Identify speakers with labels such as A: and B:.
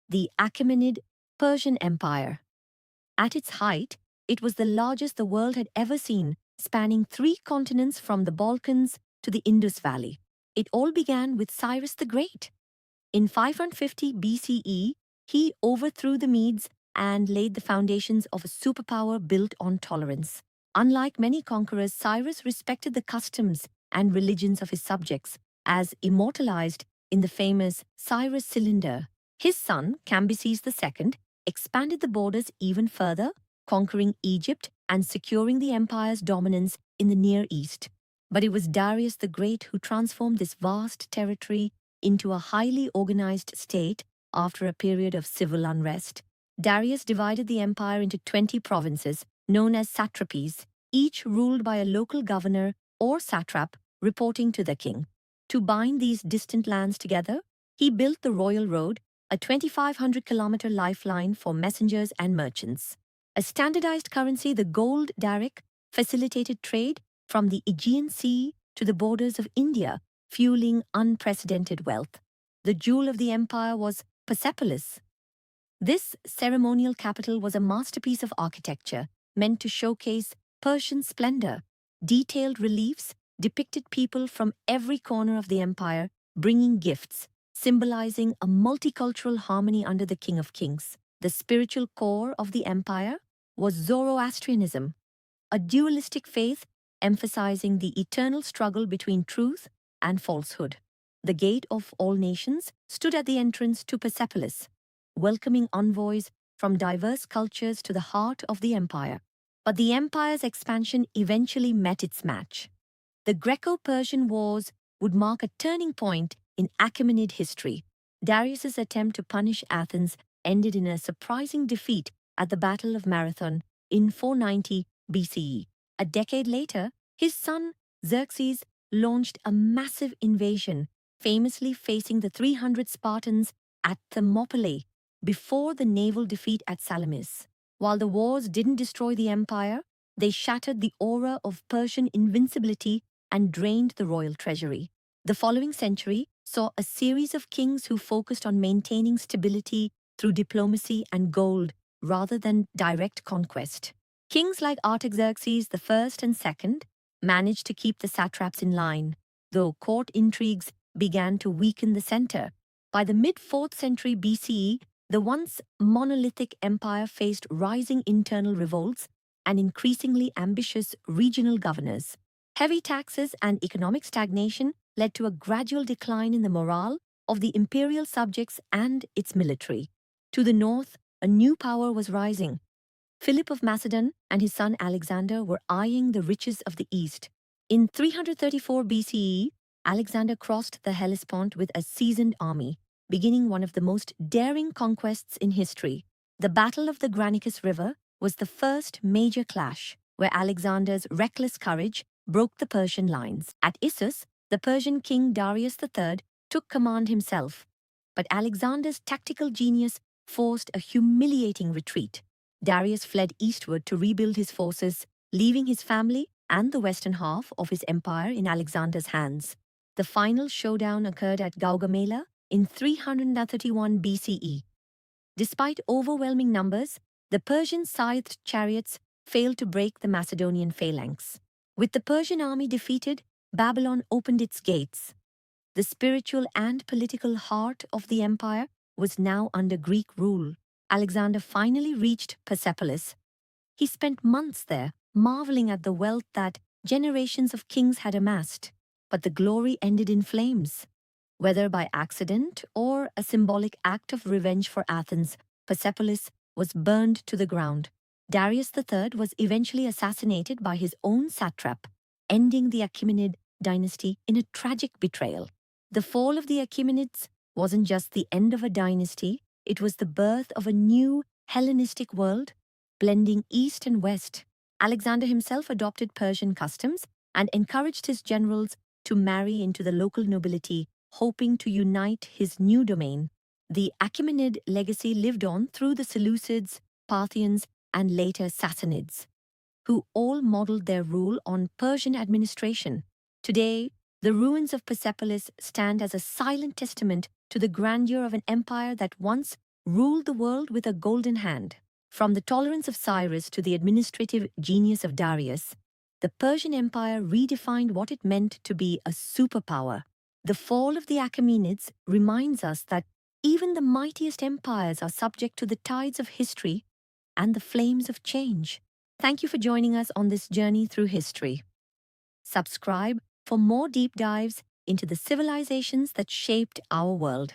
A: the Achaemenid Persian Empire. At its height, it was the largest the world had ever seen, spanning 3 continents from the Balkans to the Indus Valley. It all began with Cyrus the Great. In 550 BCE, he overthrew the Medes and laid the foundations of a superpower built on tolerance. Unlike many conquerors, Cyrus respected the customs and religions of his subjects, as immortalized in the famous Cyrus Cylinder. His son, Cambyses II, expanded the borders even further, conquering Egypt and securing the empire's dominance in the Near East. But it was Darius the Great who transformed this vast territory into a highly organized state after a period of civil unrest. Darius divided the empire into 20 provinces, known as satrapies, each ruled by a local governor or satrap reporting to the king. To bind these distant lands together, he built the Royal Road, a 2,500-kilometer lifeline for messengers and merchants. A standardized currency, the gold daric, facilitated trade from the Aegean Sea to the borders of India, fueling unprecedented wealth. The jewel of the empire was Persepolis. This ceremonial capital was a masterpiece of architecture, meant to showcase Persian splendor. Detailed reliefs depicted people from every corner of the empire bringing gifts, symbolizing a multicultural harmony under the King of Kings. The spiritual core of the empire was Zoroastrianism, a dualistic faith emphasizing the eternal struggle between truth and falsehood. The Gate of All Nations stood at the entrance to Persepolis, welcoming envoys from diverse cultures to the heart of the empire. But the empire's expansion eventually met its match. The Greco-Persian Wars would mark a turning point in Achaemenid history. Darius's attempt to punish Athens ended in a surprising defeat at the Battle of Marathon in 490 BCE. A decade later, his son Xerxes launched a massive invasion, famously facing the 300 Spartans at Thermopylae before the naval defeat at Salamis. While the wars didn't destroy the empire, they shattered the aura of Persian invincibility and drained the royal treasury. The following century saw a series of kings who focused on maintaining stability through diplomacy and gold rather than direct conquest. Kings like Artaxerxes I and II managed to keep the satraps in line, though court intrigues began to weaken the center. By the mid-4th century BCE, the once monolithic empire faced rising internal revolts and increasingly ambitious regional governors. Heavy taxes and economic stagnation led to a gradual decline in the morale of the imperial subjects and its military. To the north, a new power was rising. Philip of Macedon and his son Alexander were eyeing the riches of the east. In 334 BCE, Alexander crossed the Hellespont with a seasoned army, beginning one of the most daring conquests in history. The Battle of the Granicus River was the first major clash, where Alexander's reckless courage broke the Persian lines. At Issus, the Persian king Darius III took command himself, but Alexander's tactical genius forced a humiliating retreat. Darius fled eastward to rebuild his forces, leaving his family and the western half of his empire in Alexander's hands. The final showdown occurred at Gaugamela in 331 BCE. Despite overwhelming numbers, the Persian scythed chariots failed to break the Macedonian phalanx. With the Persian army defeated, Babylon opened its gates. The spiritual and political heart of the empire was now under Greek rule. Alexander finally reached Persepolis. He spent months there, marveling at the wealth that generations of kings had amassed. But the glory ended in flames. Whether by accident or a symbolic act of revenge for Athens, Persepolis was burned to the ground. Darius III was eventually assassinated by his own satrap, ending the Achaemenid dynasty in a tragic betrayal. The fall of the Achaemenids wasn't just the end of a dynasty, it was the birth of a new Hellenistic world, blending East and West. Alexander himself adopted Persian customs and encouraged his generals to marry into the local nobility, hoping to unite his new domain. The Achaemenid legacy lived on through the Seleucids, Parthians, and later Sassanids, who all modeled their rule on Persian administration. Today, the ruins of Persepolis stand as a silent testament to the grandeur of an empire that once ruled the world with a golden hand. From the tolerance of Cyrus to the administrative genius of Darius, the Persian Empire redefined what it meant to be a superpower. The fall of the Achaemenids reminds us that even the mightiest empires are subject to the tides of history and the flames of change. Thank you for joining us on this journey through history. Subscribe for more deep dives into the civilizations that shaped our world.